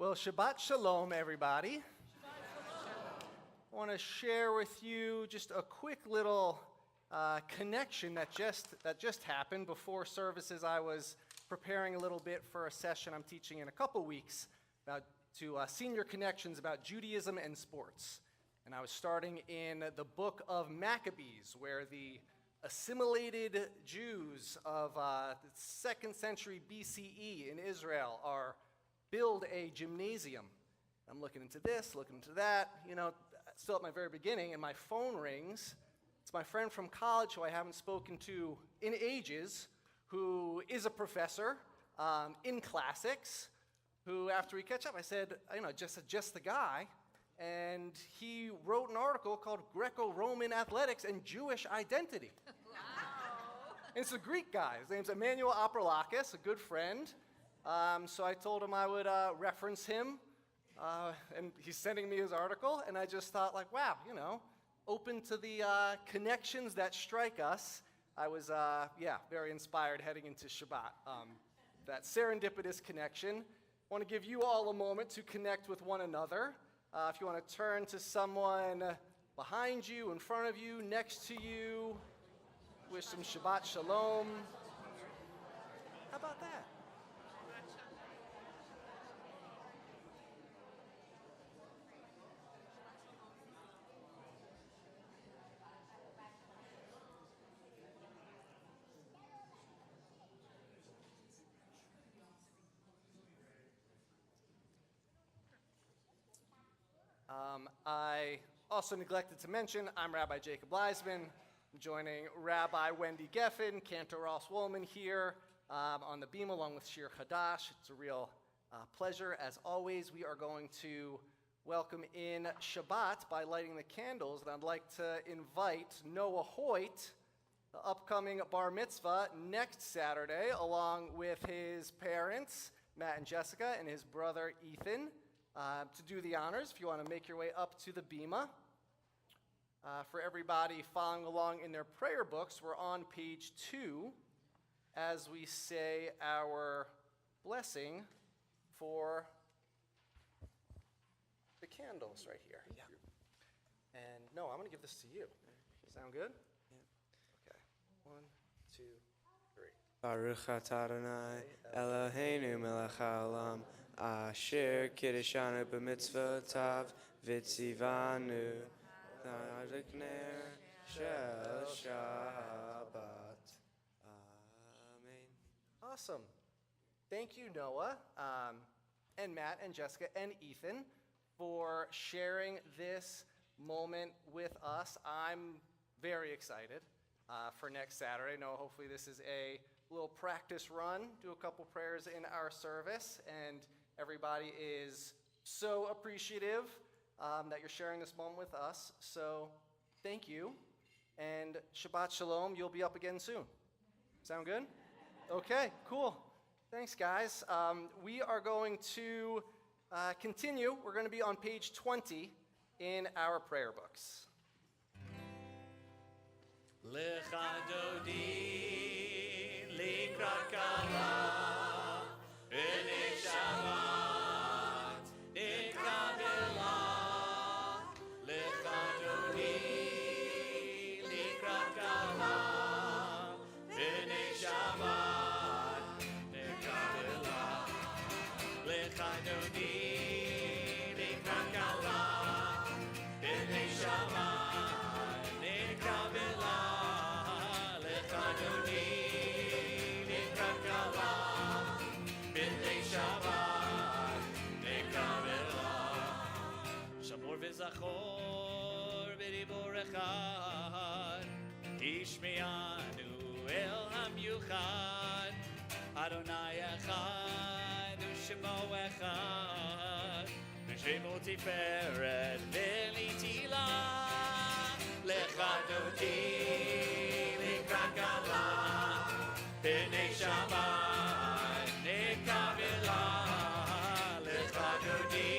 Well, Shabbat Shalom, everybody. I want to share with you just a quick little connection that just happened before services. I was preparing a little bit for a session I'm teaching in a couple weeks about senior connections about Judaism and sports. And I was starting in the book of Maccabees, where the assimilated Jews of the 2nd century BCE in Israel build a gymnasium. I'm looking into this, looking into that, still at my very beginning, and my phone rings. It's my friend from college who I haven't spoken to in ages, who is a professor in classics, who after we catch up, I said, just the guy, and he wrote an article called Greco-Roman Athletics and Jewish Identity. Wow. And it's a Greek guy. His name's Emmanuel Aprolakis, a good friend. So I told him I would reference him, and he's sending me his article, and I just thought, wow, open to the connections that strike us. I was, very inspired heading into Shabbat. That serendipitous connection. I want to give you all a moment to connect with one another. If you want to turn to someone behind you, in front of you, next to you, wish some Shabbat Shalom. How about that? I also neglected to mention, I'm Rabbi Jacob Leisman. I'm joining Rabbi Wendy Geffen, Cantor Ross Woolman here on the beam along with Shir Chadash. It's a real pleasure. As always, we are going to welcome in Shabbat by lighting the candles. And I'd like to invite Noah Hoyt, the upcoming bar mitzvah, next Saturday, along with his parents, Matt and Jessica, and his brother, Ethan, to do the honors if you want to make your way up to the bima. For everybody following along in their prayer books, we're on page 2 as we say our blessing for the candles right here. Yeah. And no, I'm going to give this to you. Sound good? Yeah. Okay. 1, 2, 3. Baruch atah Adonai Eloheinu melech haolam asher kiddushanu b'mitzvotav v'tzivanu l'adikner shel Shabbat. Amen. Awesome. Thank you, Noah, and Matt and Jessica and Ethan for sharing this moment with us. I'm very excited for next Saturday. Noah, hopefully this is a little practice run, do a couple prayers in our service, and everybody is so appreciative that you're sharing this moment with us. So thank you, and Shabbat Shalom. You'll be up again soon. Sound good? Okay, cool. Thanks, guys. We are going to continue. We're going to be on page 20 in our prayer books. Lecha dodi likrat kala b'nei Shabbat nikabela. Lecha dodi likrat kala b'nei Shabbat nikabela. Lecha dodi likrat kala b'nei Shabbat. Zachor b'dibur echad, Ishmianu el hamyuchad, Adonai echad u'shemo echad, V'shemo tiferet v'litila, Lecha dodi likrat kala, b'nei Shabbat nikabela, Lecha dodi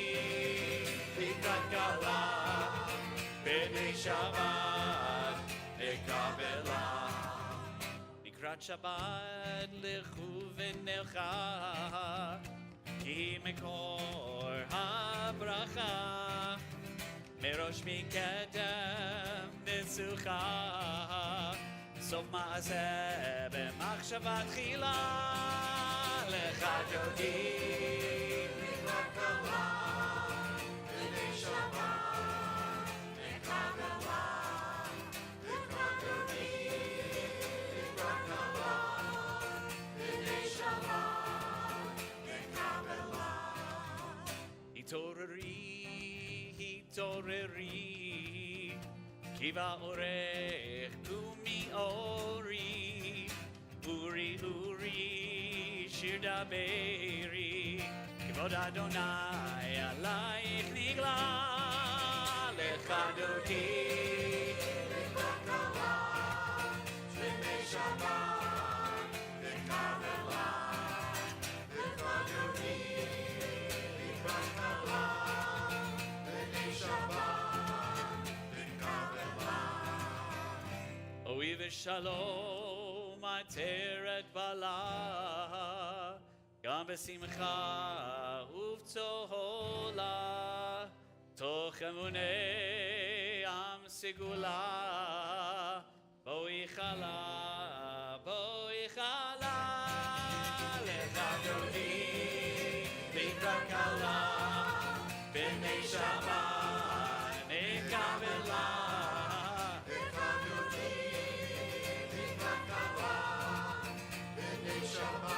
b'nei Shabbat nikabela. Mikrat Shabbat lechu v'necha ki mekor ברכה, מראש מקדם ניצוחה, סוף מעשה במחשבה תחילה, לך דודי לקראת קבלה, בני שבת לקבלה, לקראת דודי לקראת קבלה, בני שבת לקבלה. התעוררי, התעוררי, כי באורך קומי אורי, אורי אורי שיר דברי, כבוד אדוני עלייך נגלה, לך דודי לקראת קבלה, בני שבת לקבלה, לקראת דודי לקראת קבלה, בני שבת לקבלה. אוי ושלום עטרת בלה, גם בשמחה ובצהולה, תוך אמוני עם סגולה, בואי חלה, בואי חלה, לך דודי לקראת קלה, בני שבת נקבלה, לך דודי לקראת קלה, בני שבת.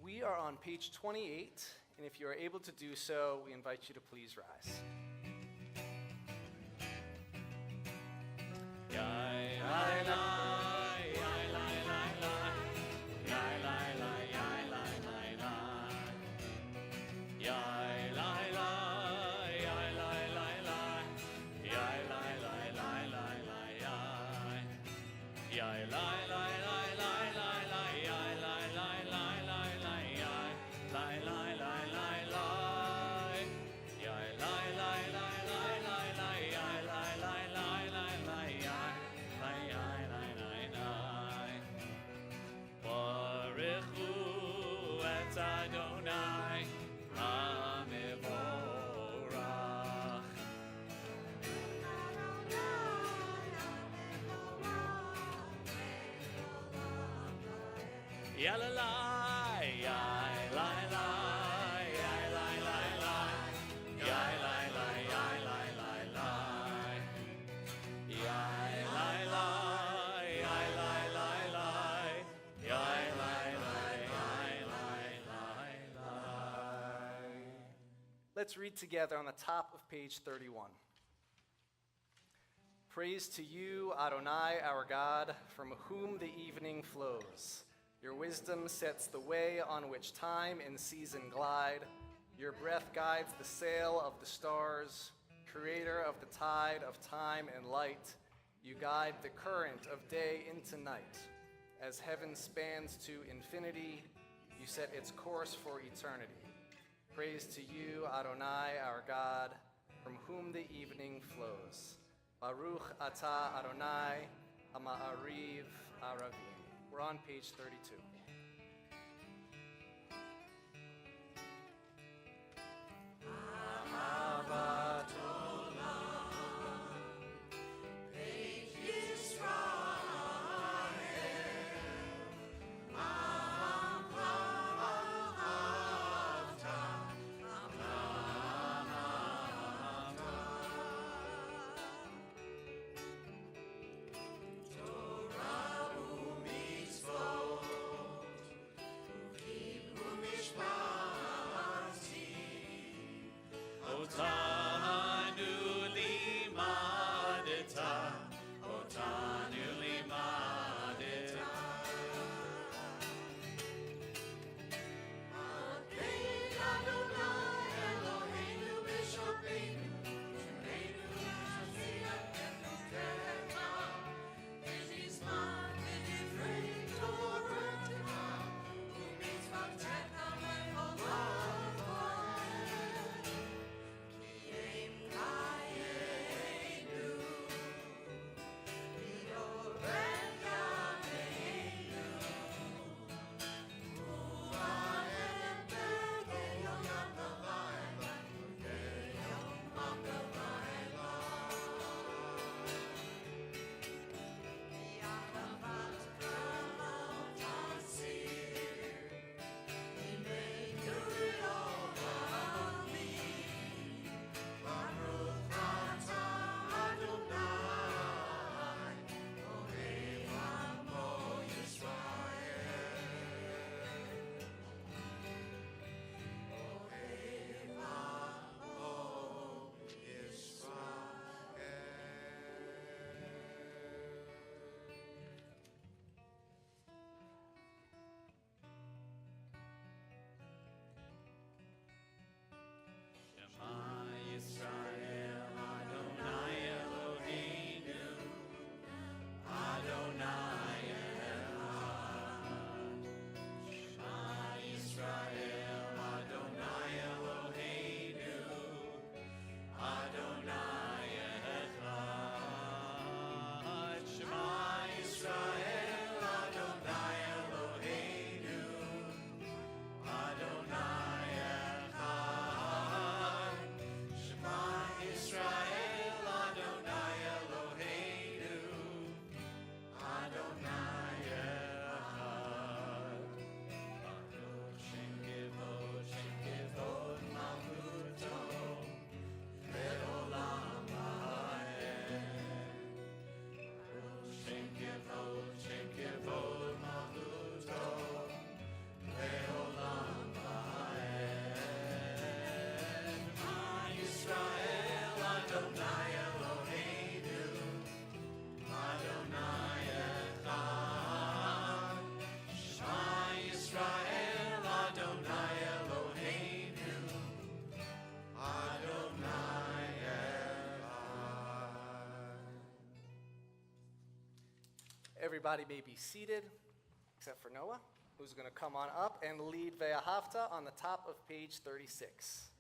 We are on page 28, and if you are able to do so, we invite you to please rise. Ya la la, ya la la, ya la la la, ya la la, ya la la la, ya la la, ya la la la, ya la la, ya la la. Let's read together on the top of page 31. Praise to you, Adonai, our God, from whom the evening flows. Your wisdom sets the way on which time and season glide. Your breath guides the sail of the stars. Creator of the tide of time and light, you guide the current of day into night. As heaven spans to infinity, you set its course for eternity. Praise to you, Adonai, our God, from whom the evening flows. Baruch atah Adonai, ha'ma'ariv aravim. We're on page 32. Everybody may be seated, except for Noah, who's going to come on up and lead Ve'ahavta on the top of page 36.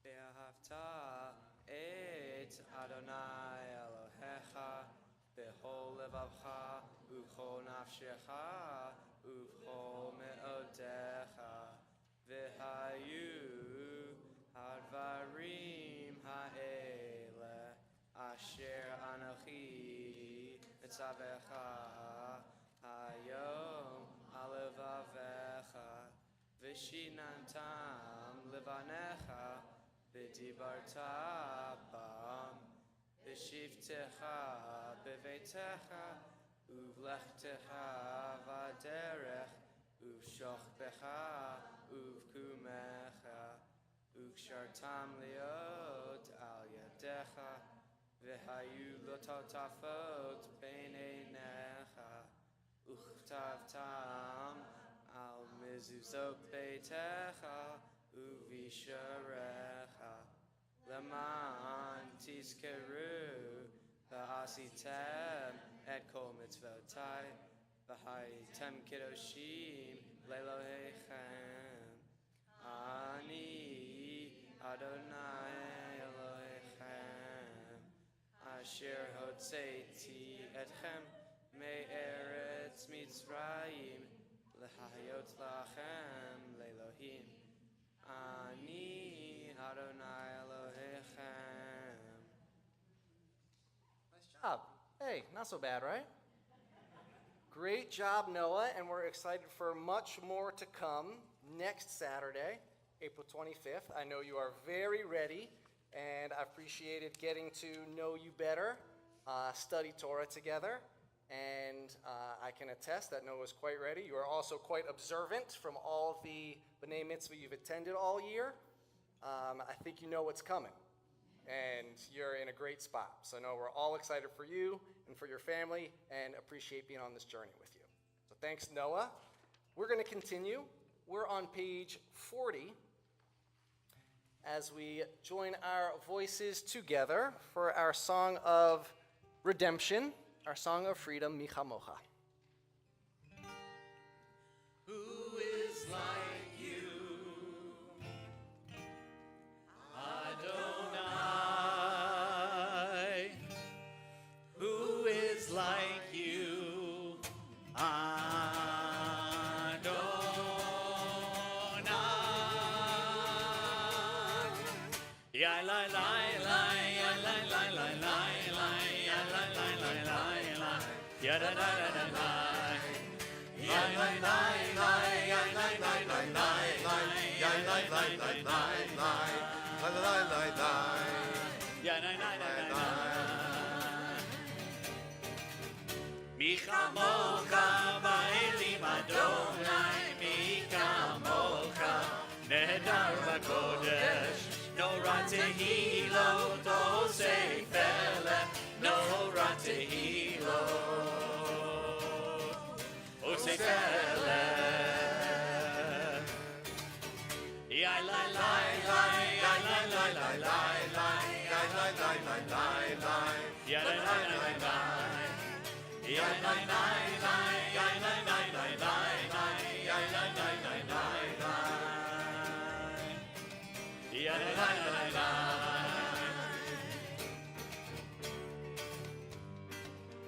Ve'ahavta et Adonai Elohecha b'chol levavcha u'chol nafshecha u'chol me'odecha v'hayu hadvarim ha'ele asher anochi etzavecha hayom alevavecha v'shinantam levanecha v'dibarta bam v'shivtecha b'veitecha uvlechtecha v'derech uvshochbecha uvkumecha ukshartam liot al yadecha v'hayu lototafot b'neinecha uchtavtam al mezuzot beitecha uvisharecha leman tizkeru v'asitem et kol mitzvotai v'haitem kiddoshim le'Elohechem ani Adonai Elohechem asher hotzeiti etchem me'eretz Mitzrayim l'hayot lachem le'Elohim ani Adonai Elohechem. Nice job. Hey, not so bad, right? Great job, Noah, and we're excited for much more to come next Saturday, April 25th. I know you are very ready, and I appreciated getting to know you better, study Torah together, and I can attest that Noah's quite ready. You are also quite observant from all the B'nai Mitzvah you've attended all year. I think you know what's coming, and you're in a great spot. So Noah, we're all excited for you and for your family and appreciate being on this journey with you. So thanks, Noah. We're going to continue. We're on page 40 as we join our voices together for our song of redemption, our song of freedom, Mi Chamocha. Who is like you, Adonai? Who is like you, Adonai? Ya la la la, ya la la la la, ya la la la la, ya da da da da da. Ya la la la, ya la la la la, ya la la la la, ya la la la la. Mi chamocha ba'elim Adonai, mi chamocha nehedar b'kodesh. No ratehilo, do seifele, no ratehilo, o seifele. Ya la la la, ya la la la la, ya la la la la, ya la la la la, ya la la la, ya la la la la, ya la la la la. Ya la la la la.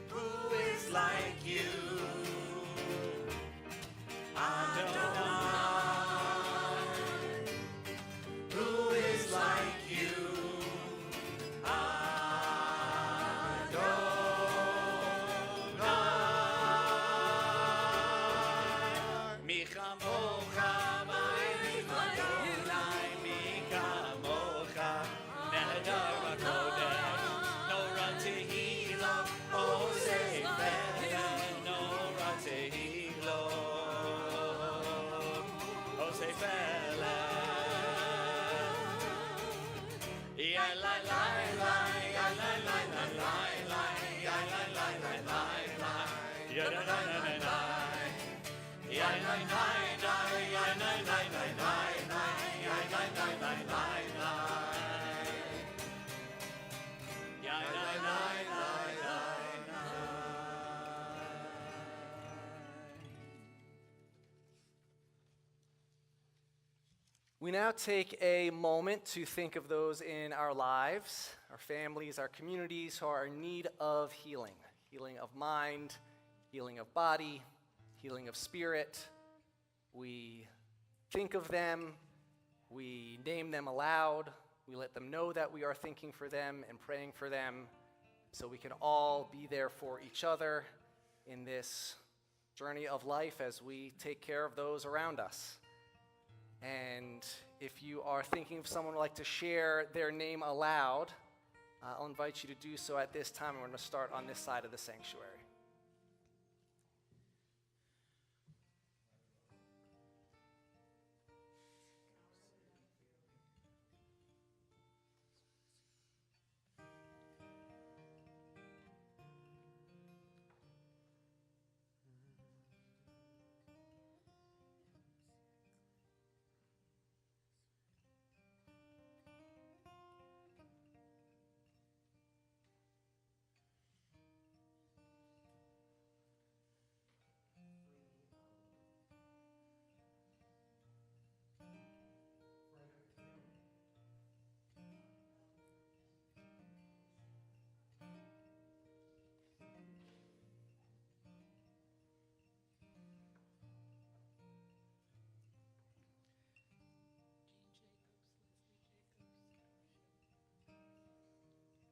Who is like you, Adonai? Who is like you, Adonai? Mi chamocha ba'elim Adonai, mi chamocha nehedar b'kodesh. No ratehilo, o seifele, no ratehilo, o seifele. Ya la la la, ya la la la la, ya la la la la, ya la la la la. Ya la la la, ya la la la la, ya la la la la. now take a moment to think of those in our lives, our families, our communities who are in need of healing. Healing of mind, healing of body, healing of spirit. We think of them, we name them aloud, we let them know that we are thinking for them and praying for them, so we can all be there for each other in this journey of life as we take care of those around us. And if you are thinking of someone who would like to share their name aloud, I'll invite you to do so at this time. We're going to start on this side of the sanctuary.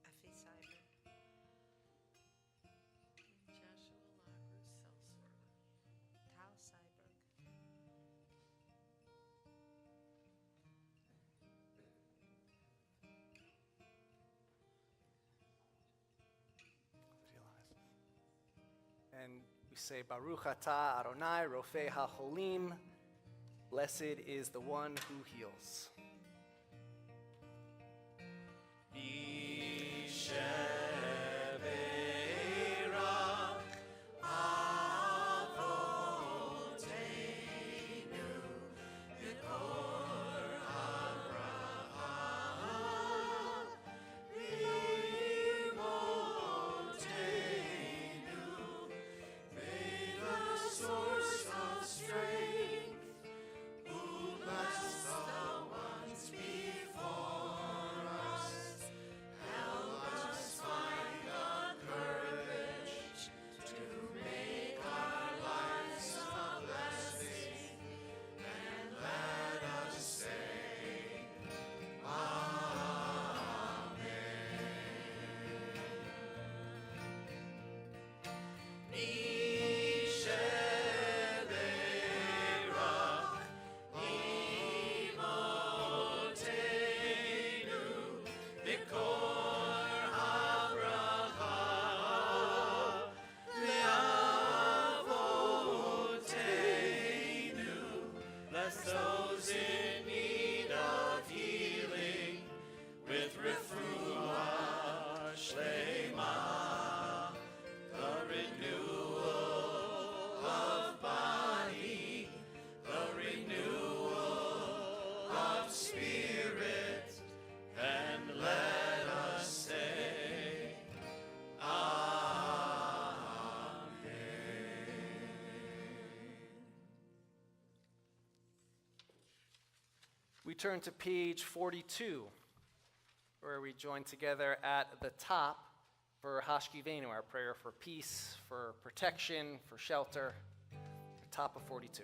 Effie Cyber. Joshua Lagros Selsford. Tal Cyberg. And we say, Baruch atah Adonai Rofei HaCholim. Blessed is the one who heals. We turn to page 42, where we join together at the top for Hashkivenu, our prayer for peace, for protection, for shelter. The top of 42.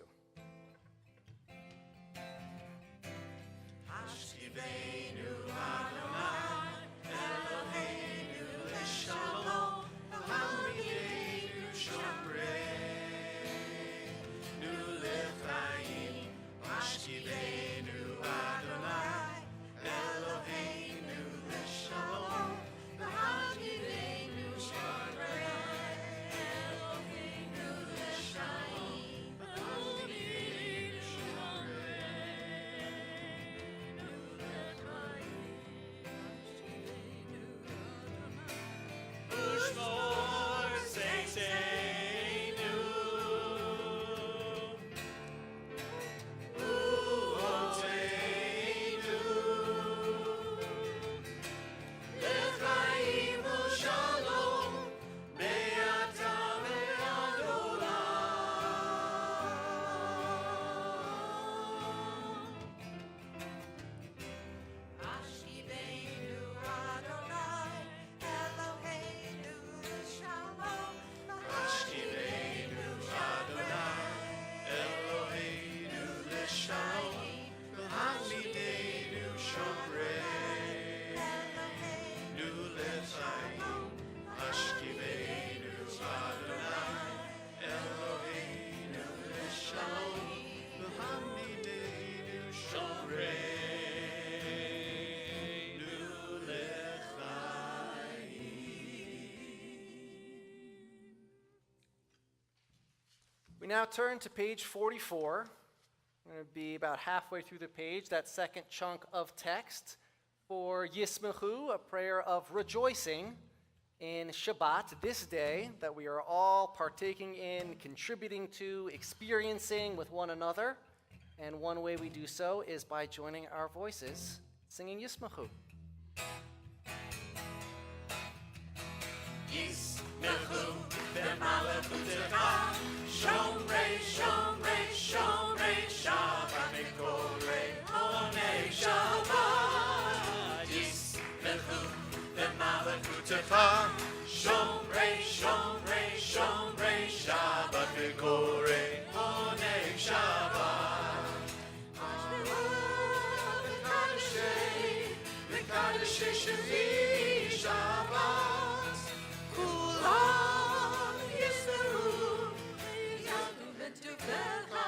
now turn to page 44. I'm going to be about halfway through the page, that second chunk of text for Yismechu, a prayer of rejoicing in Shabbat, this day that we are all partaking in, contributing to, experiencing with one another. And one way we do so is by joining our voices, singing Yismechu. Yismechu b'malachutecha, shomrei, shomrei, shomrei Shabbat v'korei onei Shabbat. Yismechu b'malachutecha, shomrei, shomrei, shomrei Shabbat v'korei onei Shabbat. V'kadeshei sheli Shabbat. Kulam yismeru v'yadu v'tuvecha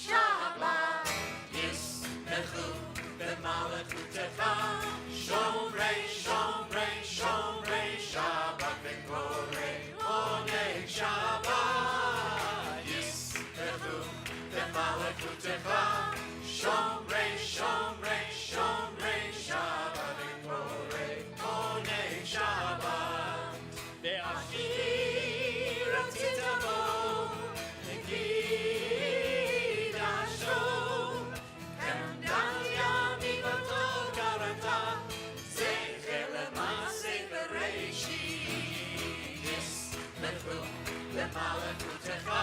Shabbat. Yismechu b'malachutecha, shomrei, shomrei, shomrei Shabbat v'korei onei Shabbat. Yismechu b'malachutecha, shomrei, shomrei, shomrei Shabbat v'korei onei Shabbat. Ve'achir atitavo v'kidasho, Emdat yamivato karata, zecher l'maseh bereishit. Yismechu b'malachutecha,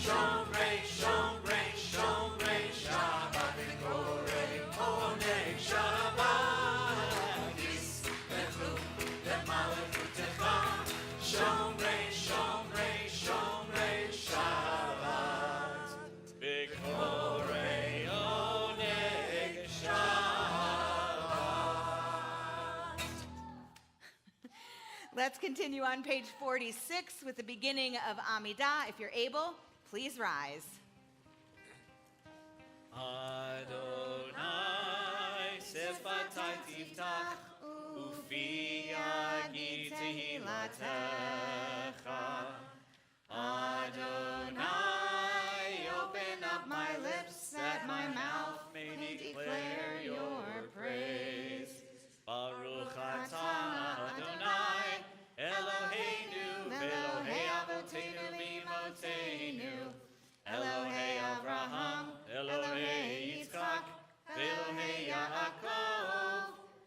shomrei, shomrei, shomrei Shabbat v'korei onei Shabbat. Yismechu b'malachutecha, shomrei, shomrei, shomrei Shabbat v'korei onei Shabbat. Let's continue on page 46 with the beginning of Amidah. If you're able, please rise. Adonai sefatai tiftach ufi yagi tehilatecha. Adonai, open up my lips that my mouth may declare your praise. Baruch atah Adonai Eloheinu Elohei Avoteinu v'Imoteinu, Elohei Avraham, Elohei Yitzchak, Elohei Yaakov,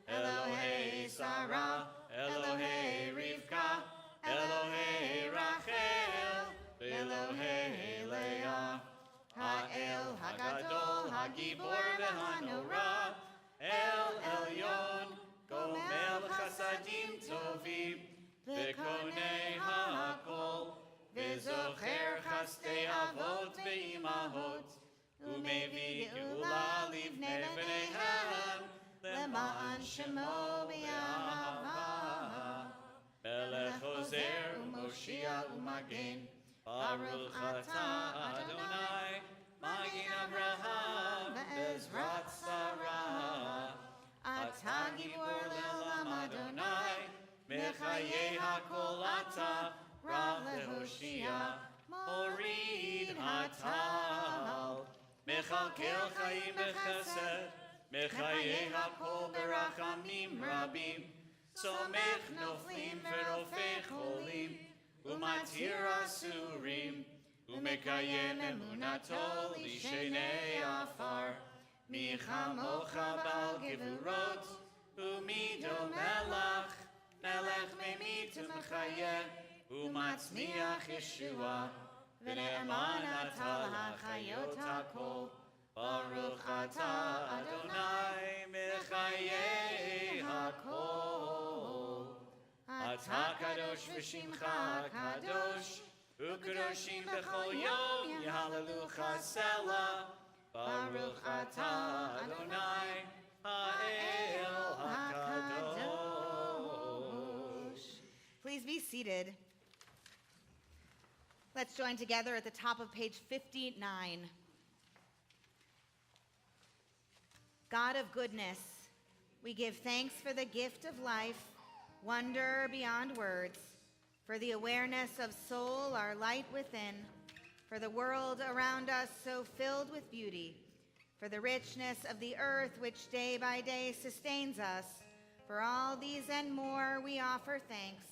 Elohei Sarah, Elohei Rivka, Elohei Rachel, Elohei Leah, Ha'el Hagadol, Hagibor v'Hanora, El Elyon, Gomel Chasadim Tovim, V'konei Ha'akol, V'zocher Chastei Avot V'imahot, U'mevi Geula Livnei B'neihem, Lema'an Shemo V'Ahava. Melech Ozer U'Moshia U'Magen, Baruch atah Adonai, Magin Avraham, Be'ezrat Sarah. Atah Gibor Le'olam Adonai, Mechayei HaKol Atah, Rav Lehoshia, Morid Hatal, Mechalkel Chaim Bechesed, Mechayei HaKol Berachamim Rabim, Somech Noflim Verofei Cholim, Umatir Asurim, Umekayem Emunato Lishenei Afar, Michamocha Bal Gevurot, Umido Melach, Melech Memit Umechayeh, Umatzmiach Yeshua, V'ne'eman Atal HaChayot HaKol, Baruch Atah Adonai Mechayei HaKol. Atah Kadosh V'Shimcha Kadosh, U'Kadoshim B'chol Yom Yehalelucha Selah, Baruch Atah Adonai Ha'el HaKadosh. Please be seated. Let's join together at the top of page 59. God of goodness, we give thanks for the gift of life, wonder beyond words, for the awareness of soul, our light within, for the world around us so filled with beauty, for the richness of the earth which day by day sustains us. For all these and more we offer thanks.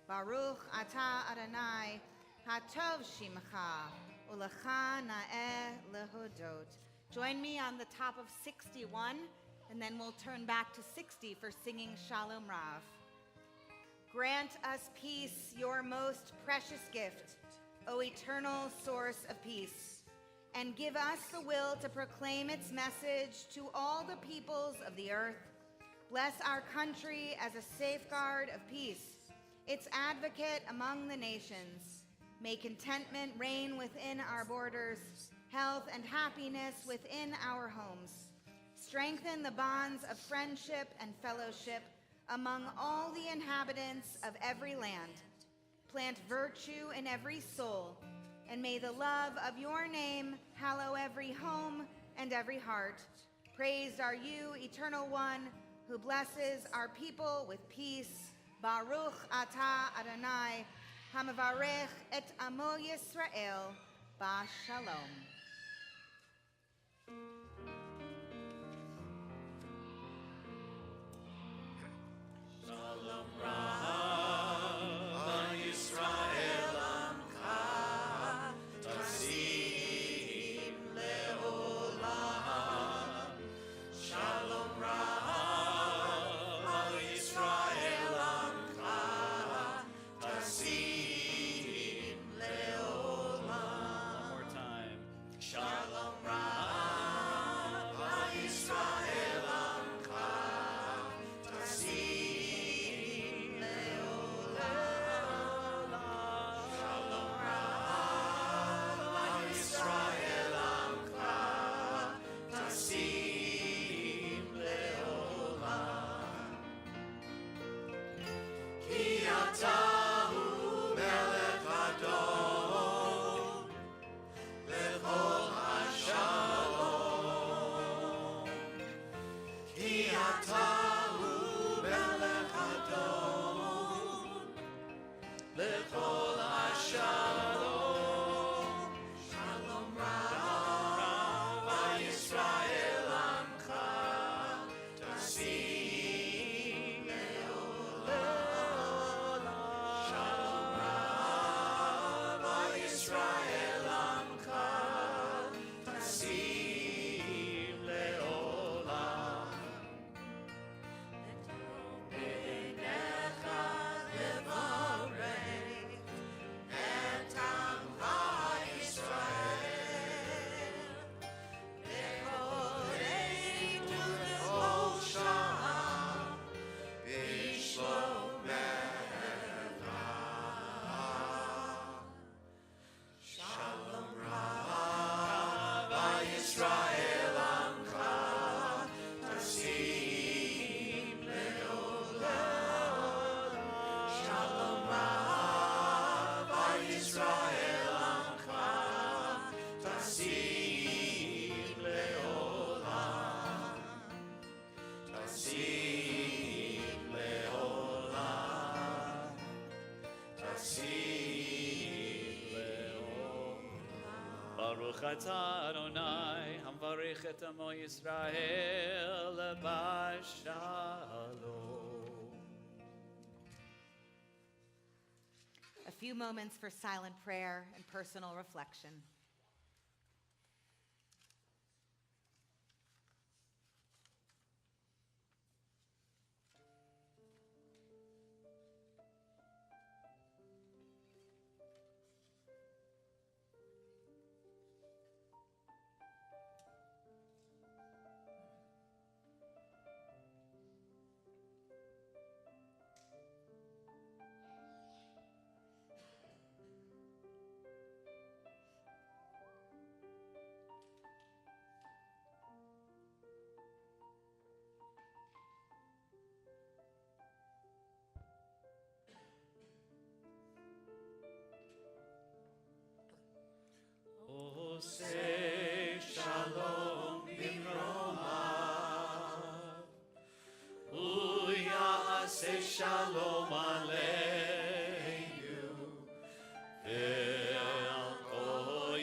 Baruch atah Adonai, hatov shimcha, ulecha na'eh lehodot. Join me on the top of 61, and then we'll turn back to 60 for singing Shalom Rav. Grant us peace, your most precious gift, O eternal source of peace, and give us the will to proclaim its message to all the peoples of the earth. Bless our country as a safeguard of peace, its advocate among the nations. May contentment reign within our borders, health and happiness within our homes. Strengthen the bonds of friendship and fellowship among all the inhabitants of every land. Plant virtue in every soul, and may the love of your name hallow every home and every heart. Praised are you, Eternal One, who blesses our people with peace. Baruch atah Adonai, hamavarech et amo Yisrael, b'shalom. Baruch atah Adonai, hamvarich et amo Yisrael b'shalom. A few moments for silent prayer and personal reflection. Say shalom bimromav, uyaseh shalom aleinu, ve'al kol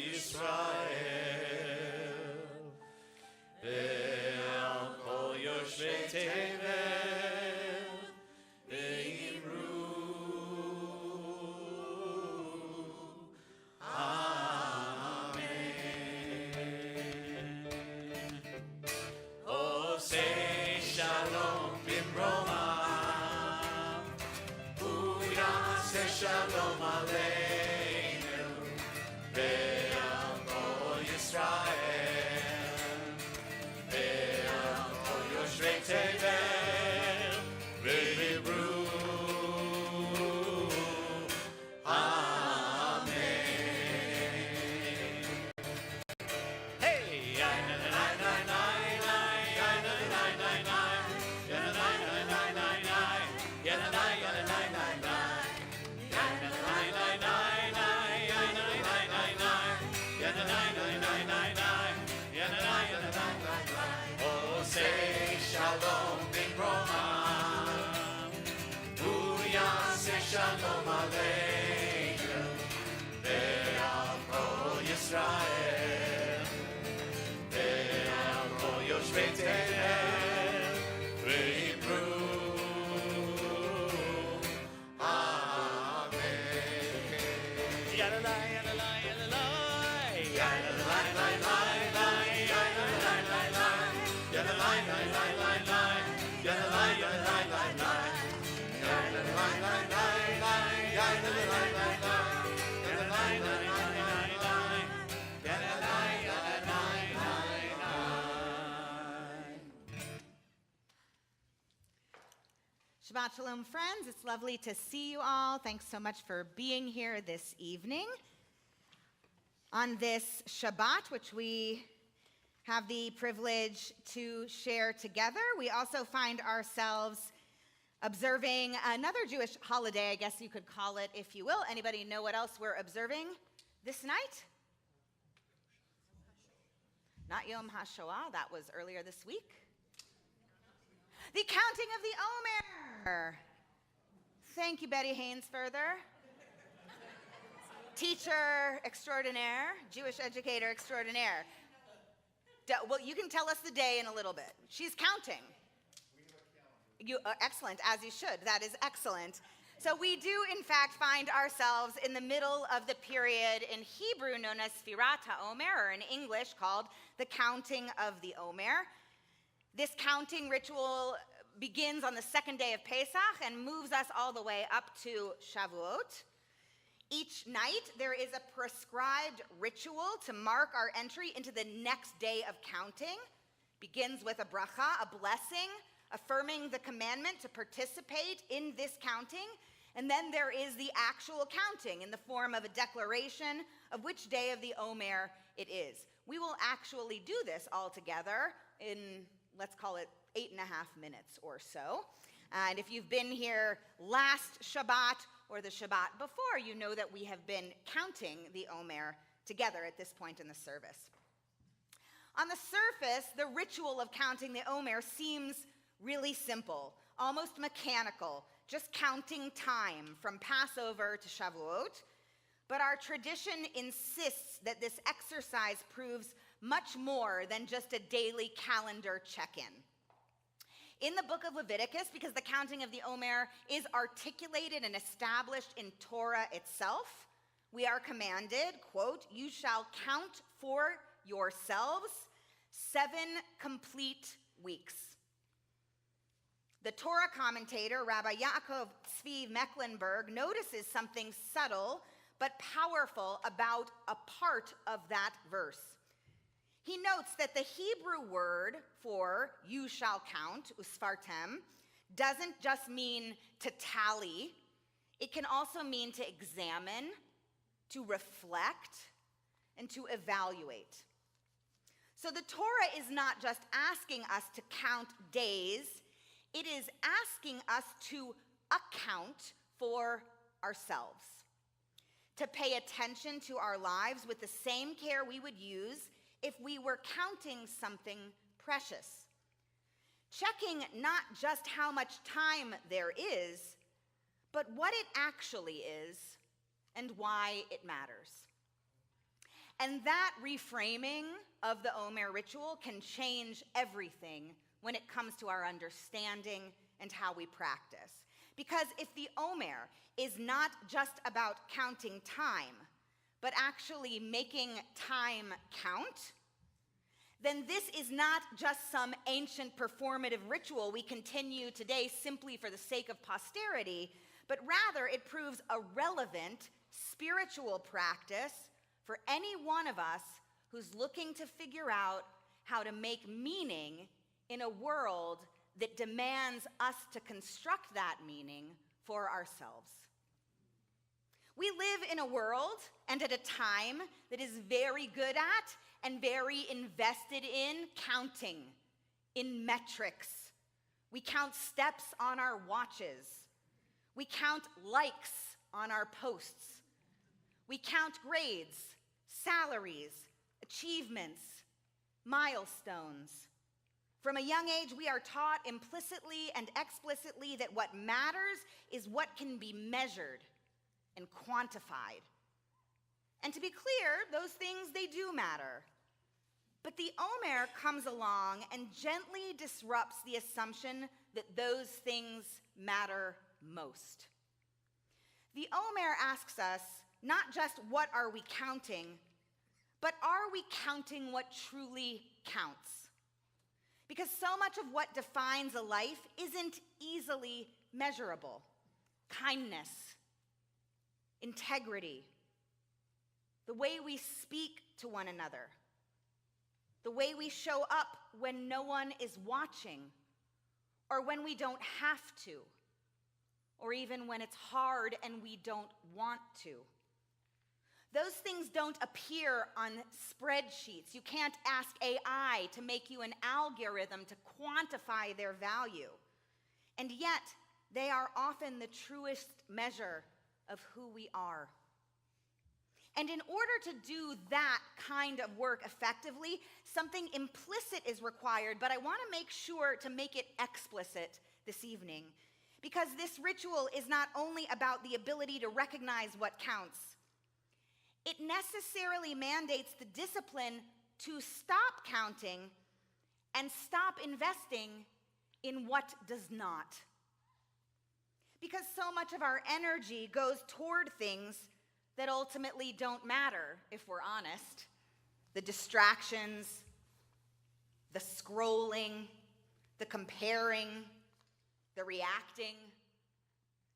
Shalom Aleichem Ve'al Kol Yisrael Ve'al Kol Yoshvei Te'el Ve'Yibru Amen. Yadalai, yadalai, yadalai, yadalai, lai, lai, lai, yadalai, lai, lai, yadalai, lai, lai, lai, lai, yadalai, yadalai, lai, lai. Shabbat Shalom, friends. It's lovely to see you all. Thanks so much for being here this evening. On this Shabbat, which we have the privilege to share together, we also find ourselves observing another Jewish holiday, I guess you could call it, if you will. Anybody know what else we're observing this night? Not Yom HaShoah, that was earlier this week. The counting of the Omer. Thank you, Betty Haynes-Further. Teacher extraordinaire, Jewish educator extraordinaire. Well, you can tell us the day in a little bit. She's counting. Excellent, as you should. That is excellent. So we do, in fact, find ourselves in the middle of the period in Hebrew known as Sfirat HaOmer, or in English called the counting of the Omer. This counting ritual begins on the second day of Pesach and moves us all the way up to Shavuot. Each night, there is a prescribed ritual to mark our entry into the next day of counting. Begins with a bracha, a blessing, affirming the commandment to participate in this counting. And then there is the actual counting in the form of a declaration of which day of the Omer it is. We will actually do this all together in, let's call it 8.5 minutes or so. And if you've been here last Shabbat or the Shabbat before, you know that we have been counting the Omer together at this point in the service. On the surface, the ritual of counting the Omer seems really simple, almost mechanical, just counting time from Passover to Shavuot. But our tradition insists that this exercise proves much more than just a daily calendar check-in. In the book of Leviticus, because the counting of the Omer is articulated and established in Torah itself, we are commanded, quote, "You shall count for yourselves 7 complete weeks." The Torah commentator, Rabbi Yaakov Tzvi Mecklenburg, notices something subtle but powerful about a part of that verse. He notes that the Hebrew word for "you shall count," usfartem, doesn't just mean to tally. It can also mean to examine, to reflect, and to evaluate. So the Torah is not just asking us to count days, it is asking us to account for ourselves, to pay attention to our lives with the same care we would use if we were counting something precious. Checking not just how much time there is, but what it actually is and why it matters. And that reframing of the Omer ritual can change everything when it comes to our understanding and how we practice. Because if the Omer is not just about counting time, but actually making time count, then this is not just some ancient performative ritual we continue today simply for the sake of posterity, but rather it proves a relevant spiritual practice for any one of us who's looking to figure out how to make meaning in a world that demands us to construct that meaning for ourselves. We live in a world and at a time that is very good at and very invested in counting, in metrics. We count steps on our watches. We count likes on our posts. We count grades, salaries, achievements, milestones. From a young age, we are taught implicitly and explicitly that what matters is what can be measured and quantified. And to be clear, those things, they do matter. But the Omer comes along and gently disrupts the assumption that those things matter most. The Omer asks us not just what are we counting, but are we counting what truly counts? Because so much of what defines a life isn't easily measurable. Kindness, integrity, the way we speak to one another, the way we show up when no one is watching, or when we don't have to, or even when it's hard and we don't want to. Those things don't appear on spreadsheets. You can't ask AI to make you an algorithm to quantify their value. And yet, they are often the truest measure of who we are. And in order to do that kind of work effectively, something implicit is required, but I want to make sure to make it explicit this evening, because this ritual is not only about the ability to recognize what counts, it necessarily mandates the discipline to stop counting and stop investing in what does not. Because so much of our energy goes toward things that ultimately don't matter, if we're honest. The distractions, the scrolling, the comparing, the reacting,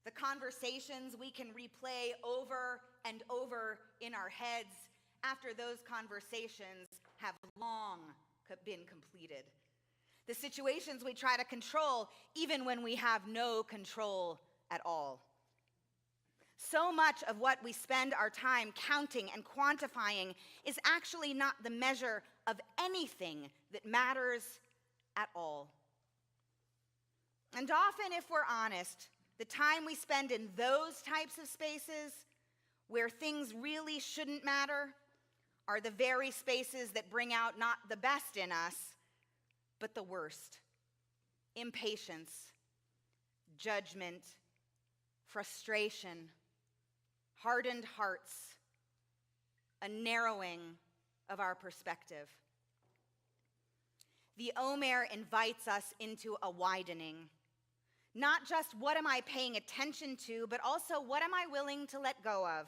the conversations we can replay over and over in our heads after those conversations have long been completed. The situations we try to control even when we have no control at all. So much of what we spend our time counting and quantifying is actually not the measure of anything that matters at all. And often, if we're honest, the time we spend in those types of spaces where things really shouldn't matter are the very spaces that bring out not the best in us, but the worst. Impatience, judgment, frustration, hardened hearts, a narrowing of our perspective. The Omer invites us into a widening. Not just what am I paying attention to, but also what am I willing to let go of?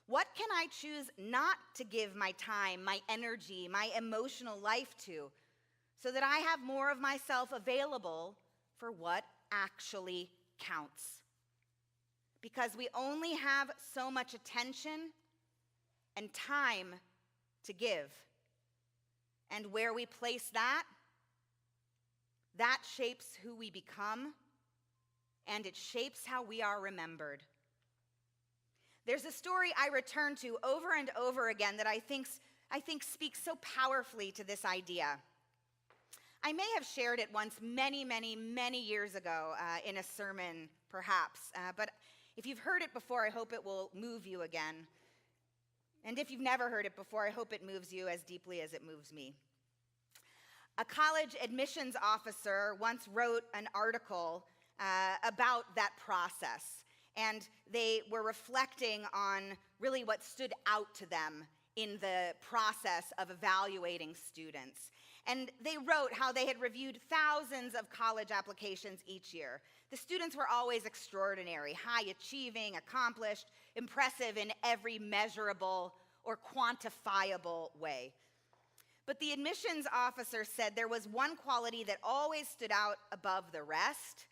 What can I choose not to give my time, my energy, my emotional life to, so that I have more of myself available for what actually counts? Because we only have so much attention and time to give. And where we place that shapes who we become, and it shapes how we are remembered. There's a story I return to over and over again that I think speaks so powerfully to this idea. I may have shared it once many, many, many years ago in a sermon, perhaps. But if you've heard it before, I hope it will move you again. And if you've never heard it before, I hope it moves you as deeply as it moves me. A college admissions officer once wrote an article about that process. And they were reflecting on really what stood out to them in the process of evaluating students. And they wrote how they had reviewed thousands of college applications each year. The students were always extraordinary, high-achieving, accomplished, impressive in every measurable or quantifiable way. But the admissions officer said there was one quality that always stood out above the rest: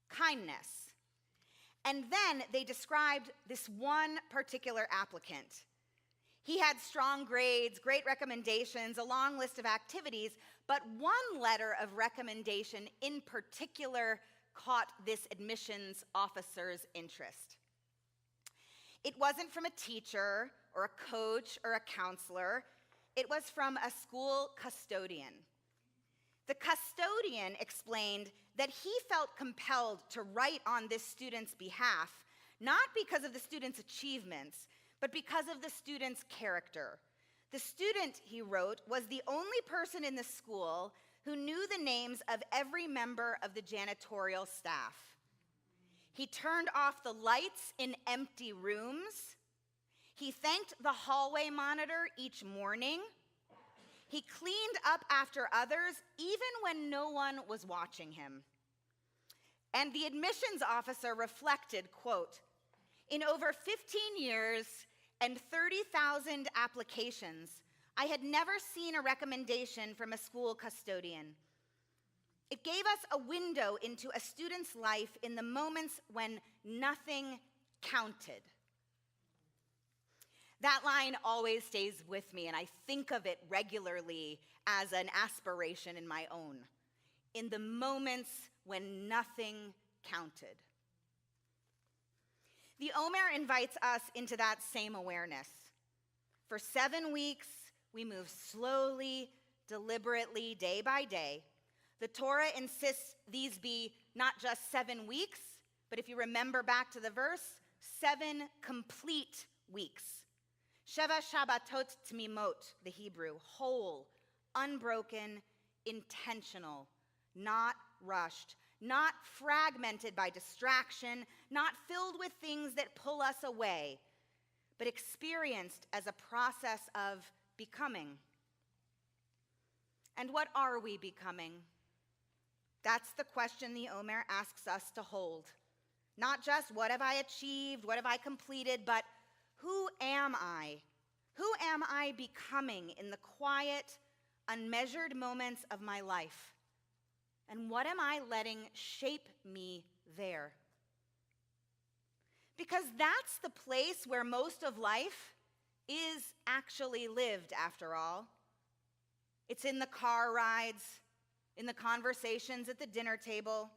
kindness. And then they described this one particular applicant. He had strong grades, great recommendations, a long list of activities, but one letter of recommendation in particular caught this admissions officer's interest. It wasn't from a teacher or a coach or a counselor. It was from a school custodian. The custodian explained that he felt compelled to write on this student's behalf, not because of the student's achievements, but because of the student's character. The student, he wrote, was the only person in the school who knew the names of every member of the janitorial staff. He turned off the lights in empty rooms. He thanked the hallway monitor each morning. He cleaned up after others even when no one was watching him. And the admissions officer reflected, quote, "In over 15 years and 30,000 applications, I had never seen a recommendation from a school custodian. It gave us a window into a student's life in the moments when nothing counted." That line always stays with me, and I think of it regularly as an aspiration in my own. In the moments when nothing counted. The Omer invites us into that same awareness. For 7 weeks, we move slowly, deliberately, day by day. The Torah insists these be not just 7 weeks, but if you remember back to the verse, 7 complete weeks. Sheva Shabbatot Tmimot, the Hebrew, whole, unbroken, intentional, not rushed, not fragmented by distraction, not filled with things that pull us away, but experienced as a process of becoming. And what are we becoming? That's the question the Omer asks us to hold. Not just what have I achieved, what have I completed, but who am I? Who am I becoming in the quiet, unmeasured moments of my life? And what am I letting shape me there? Because that's the place where most of life is actually lived, after all. It's in the car rides, in the conversations at the dinner table,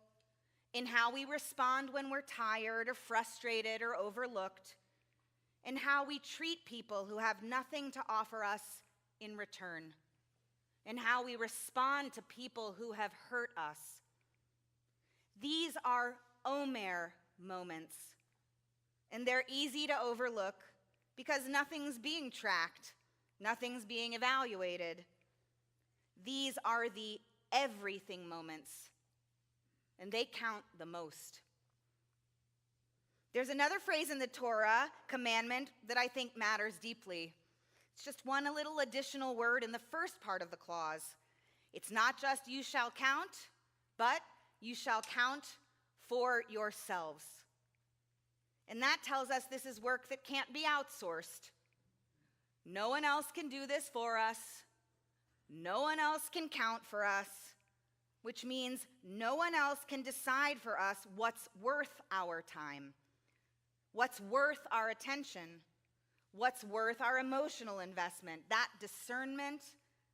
in how we respond when we're tired or frustrated or overlooked, in how we treat people who have nothing to offer us in return, and how we respond to people who have hurt us. These are Omer moments, and they're easy to overlook because nothing's being tracked, nothing's being evaluated. These are the everything moments, and they count the most. There's another phrase in the Torah commandment that I think matters deeply. It's just one little additional word in the first part of the clause. It's not just you shall count, but you shall count for yourselves. And that tells us this is work that can't be outsourced. No one else can do this for us. No one else can count for us, which means no one else can decide for us what's worth our time, what's worth our attention, what's worth our emotional investment. That discernment,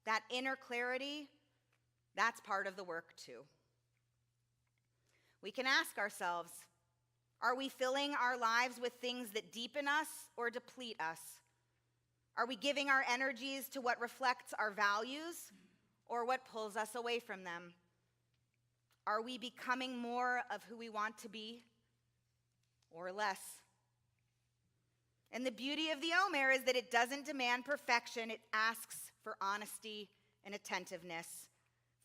that inner clarity, that's part of the work too. We can ask ourselves, are we filling our lives with things that deepen us or deplete us? Are we giving our energies to what reflects our values or what pulls us away from them? Are we becoming more of who we want to be or less? And the beauty of the Omer is that it doesn't demand perfection. It asks for honesty and attentiveness,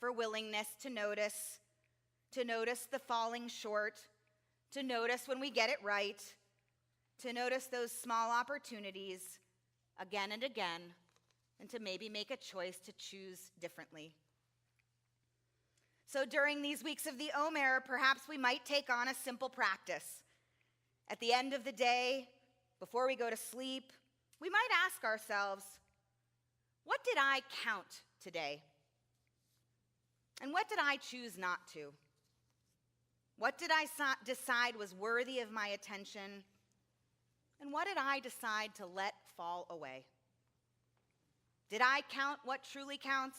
for willingness to notice the falling short, to notice when we get it right, to notice those small opportunities again and again, and to maybe make a choice to choose differently. So during these weeks of the Omer, perhaps we might take on a simple practice. At the end of the day, before we go to sleep, we might ask ourselves, what did I count today? And what did I choose not to? What did I decide was worthy of my attention? And what did I decide to let fall away? Did I count what truly counts?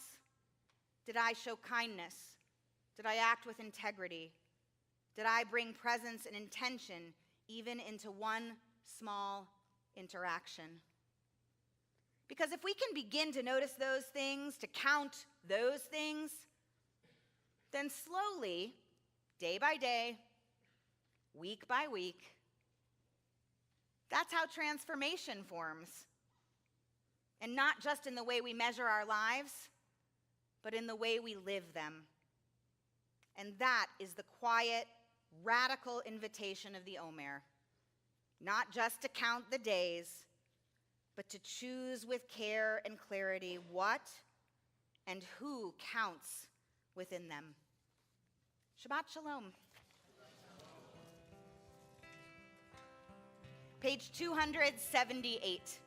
Did I show kindness? Did I act with integrity? Did I bring presence and intention even into one small interaction? Because if we can begin to notice those things, to count those things, then slowly, day by day, week by week, that's how transformation forms. And not just in the way we measure our lives, but in the way we live them. And that is the quiet, radical invitation of the Omer. Not just to count the days, but to choose with care and clarity what and who counts within them. Shabbat Shalom. Page 278.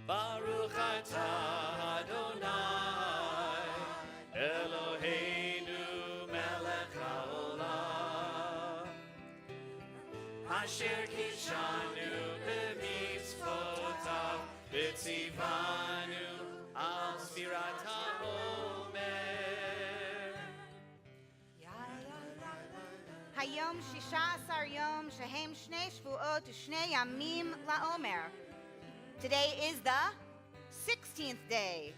Baruch atah Adonai, Eloheinu melech haolam, asher kishanu b'mitzvotav, v'tzivanu al sfirat haomer. Hayom 16 yom shehem shnei shvuot u'shnei yamim la'omer. Today is the 16th day,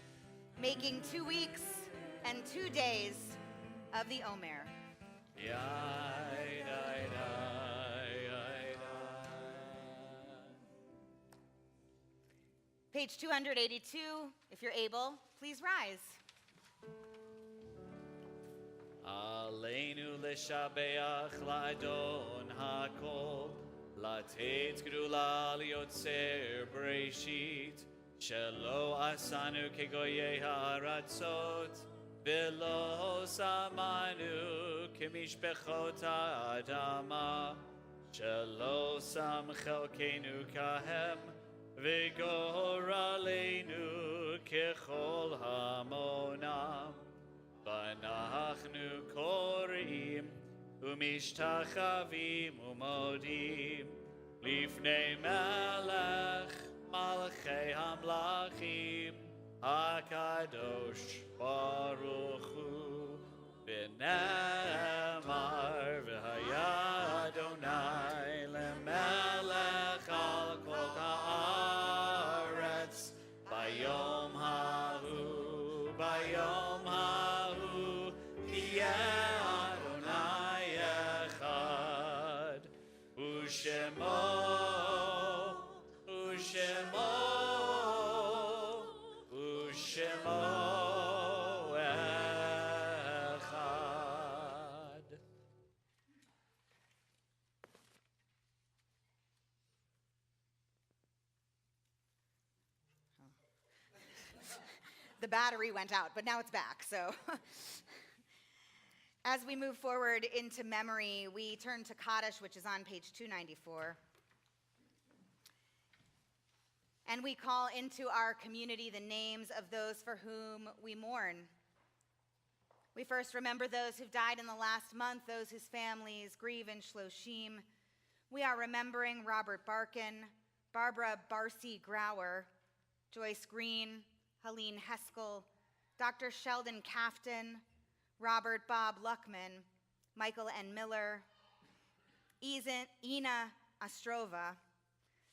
making 2 weeks and 2 days of the Omer. Page 282, if you're able, please rise. Aleinu leshabeach la'adon hakol, לתת גדולה ליוצר בראשית, שלא עשנו כגויי הארצות, ולא שמנו כמשפחות האדמה, שלא שם חלקנו כהם, וגורלנו ככל המונם. ואנחנו קוראים ומשתחווים ומודים לפני מלך מלכי המלכים הקדוש ברוך הוא, ונאמר והיה אדוני למלך על כל הארץ ביום ההוא, ביום ההוא תהיה Ushemo, Ushemo, Ushemo Echad. The battery went out, but now it's back, so. As we move forward into memory, we turn to Chadash, which is on page 294. And we call into our community the names of those for whom we mourn. We first remember those who've died in the last month, those whose families grieve in Shloshim. We are remembering Robert Barkin, Barbara Barcy Grauer, Joyce Green, Helene Heskell, Dr. Sheldon Cafton, Robert Bob Luckman, Michael N. Miller, Ina Ostrova,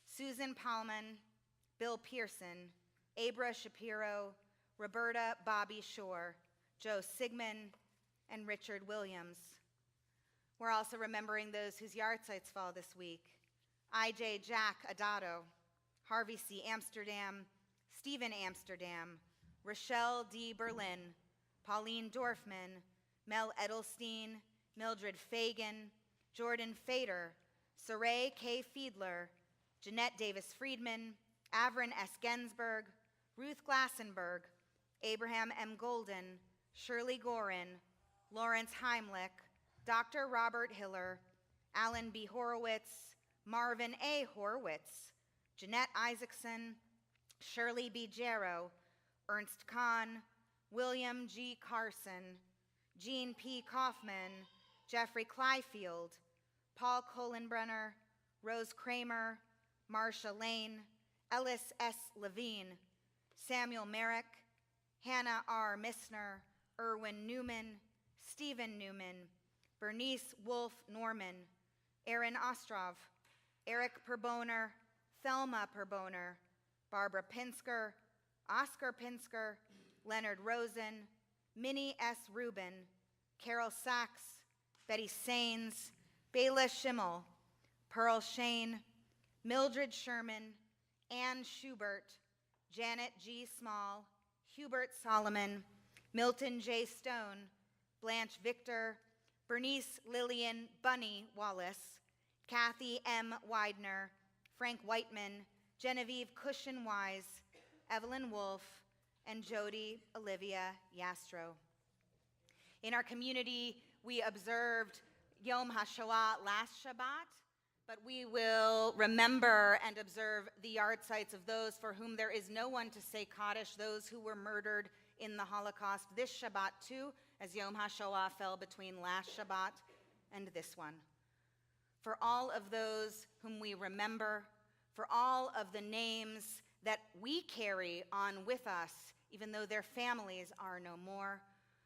Susan Palman, Bill Pearson, Abra Shapiro, Roberta Bobby Shore, Joe Sigmund, and Richard Williams. We're also remembering those whose yahrzeits fall this week: I.J. Jack Adato, Harvey C. Amsterdam, Stephen Amsterdam, Rochelle D. Berlin, Pauline Dorfman, Mel Edelstein, Mildred Fagan, Jordan Fader, Saray K. Fiedler, Jeanette Davis Friedman, Avrin S. Gensberg, Ruth Glassenberg, Abraham M. Golden, Shirley Gorin, Lawrence Heimlich, Dr. Robert Hiller, Alan B. Horowitz, Marvin A. Horowitz, Jeanette Isaacson, Shirley B. Jarrow, Ernst Kahn, William G. Carson, Jean P. Kaufman, Jeffrey Clyfield, Paul Kohlenbrenner, Rose Kramer, Marsha Lane, Ellis S. Levine, Samuel Merrick, Hannah R. Missner, Erwin Newman, Stephen Newman, Bernice Wolf Norman, Aaron Ostrov, Eric Perboner, Thelma Perboner, Barbara Pinsker, Oscar Pinsker, Leonard Rosen, Minnie S. Rubin, Carol Sachs, Betty Sains, Bela Schimmel, Pearl Shane, Mildred Sherman, Ann Schubert, Janet G. Small, Hubert Solomon, Milton J. Stone, Blanche Victor, Bernice Lillian Bunny Wallace, Kathy M. Widener, Frank Whiteman, Genevieve Cushion Wise, Evelyn Wolf, and Jody Olivia Yastro. In our community, we observed Yom HaShoah last Shabbat, but we will remember and observe the yard sites of those for whom there is no one to say Kaddish, those who were murdered in the Holocaust this Shabbat too, as Yom HaShoah fell between last Shabbat and this one. For all of those whom we remember, for all of the names that we carry on with us, even though their families are no more,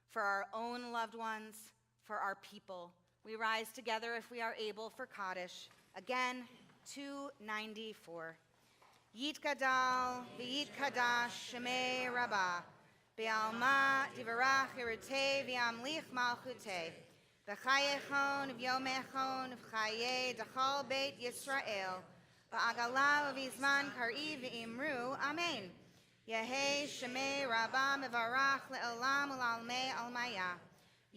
for our own loved ones, for our people, we rise together if we are able for Kaddish. Again, 294. Yit Gadal, V'yit Kadash, Shemei Rabbah, Be'alma, Divarach, Irutei, V'yamlich Malchutei, B'chayechon, V'yomechon, V'chaye, Dachal Beit Yisrael, Ba'agala, V'izman, Kar'i, V'imru, Amen. Yehei Shemei Rabbah, Mevarach, Le'olam, U'lalmei Almaya,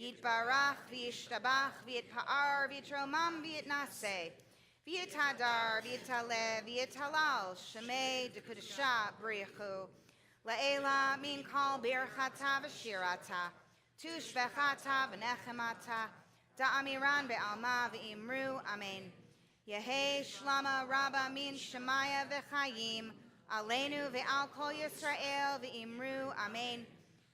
Yitbarach, V'yishtabach, V'yitpa'ar, V'yitromam, V'yitnaseh, V'yitadar, V'yitaleh, V'yitalal, Shemei Dekudesha B'richu, La'ela min kol birchata v'shirata, tushvechata v'nechemata, da'amiran be'alma v'imru, amen. Yehei shlama rabba min shemaya v'chayim, aleinu ve'al kol Yisrael v'imru, amen.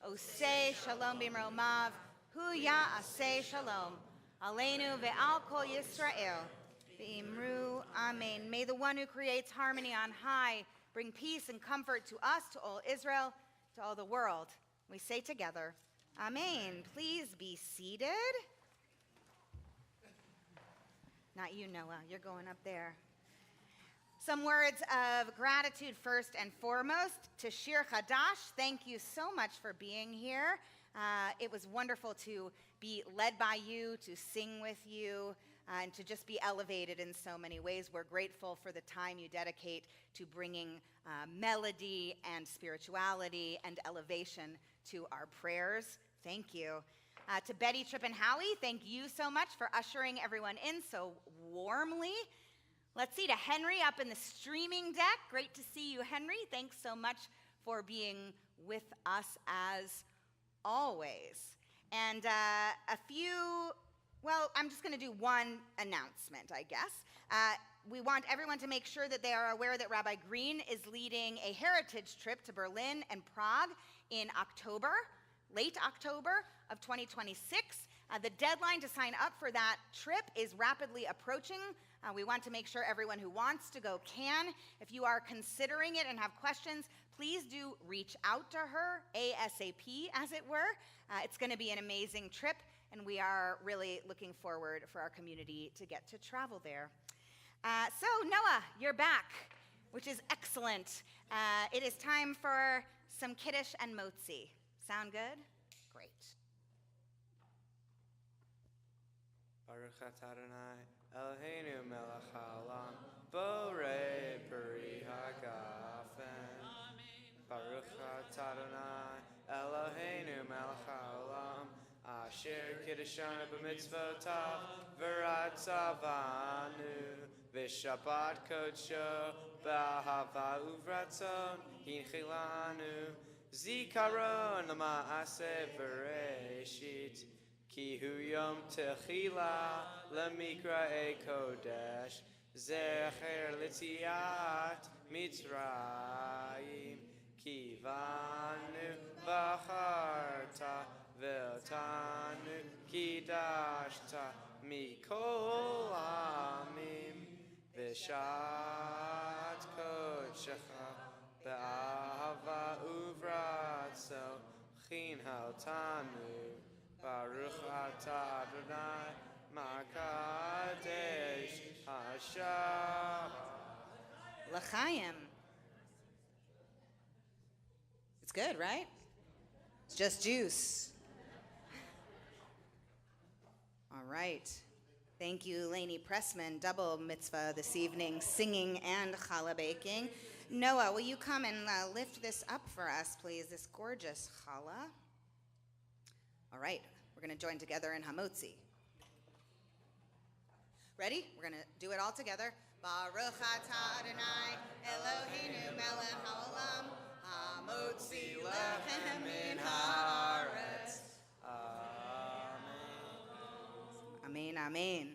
Oseh shalom b'mromav, hu ya'aseh shalom, aleinu ve'al kol Yisrael v'imru, amen. May the one who creates harmony on high bring peace and comfort to us, to all Israel, to all the world. We say together, amen. Please be seated. Not you, Noah. You're going up there. Some words of gratitude first and foremost to Shir Chadash. Thank you so much for being here. It was wonderful to be led by you, to sing with you, and to just be elevated in so many ways. We're grateful for the time you dedicate to bringing melody and spirituality and elevation to our prayers. Thank you. To Betty, Tripp, and Howie, thank you so much for ushering everyone in so warmly. Let's see, to Henry up in the streaming deck. Great to see you, Henry. Thanks so much for being with us as always. And I'm just going to do one announcement, I guess. We want everyone to make sure that they are aware that Rabbi Green is leading a heritage trip to Berlin and Prague in October, late October of 2026. The deadline to sign up for that trip is rapidly approaching. We want to make sure everyone who wants to go can. If you are considering it and have questions, please do reach out to her, ASAP, as it were. It's going to be an amazing trip, and we are really looking forward for our community to get to travel there. So Noah, you're back, which is excellent. It is time for some Kiddush and Motzi. Sound good? Great. Baruch atah Adonai, Eloheinu melech haolam, borei peri hagafen. Baruch atah Adonai, Eloheinu melech haolam, asher kiddushanu b'mitzvotav, v'ratzavanu, v'shabbat kodsho, b'ahava uvratzon, hinchilanu, zikaron l'ma'aseh v'reishit, ki hu yom techila l'mikra'e kodesh, zecher l'tziat mitzrayim, ki vanu b'charta v'otanu ki קידשת מכל העמים, בשעת קודשך, באהבה וברצון, חינכתנו, ברוך אתה אדוני, מקדש השבת. L'chaim. It's good, right? It's just juice. All right. Thank you, Lainey Pressman. Double mitzvah this evening, singing and challah baking. Noah, will you come and lift this up for us, please, this gorgeous challah? All right. We're going to join together in Hamotzi. Ready? We're going to do it all together. Baruch atah Adonai Eloheinu melech haolam hamotzi lechem min haaretz. Amen, amen.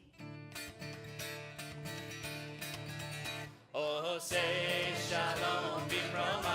Oh, say shalom bimroma.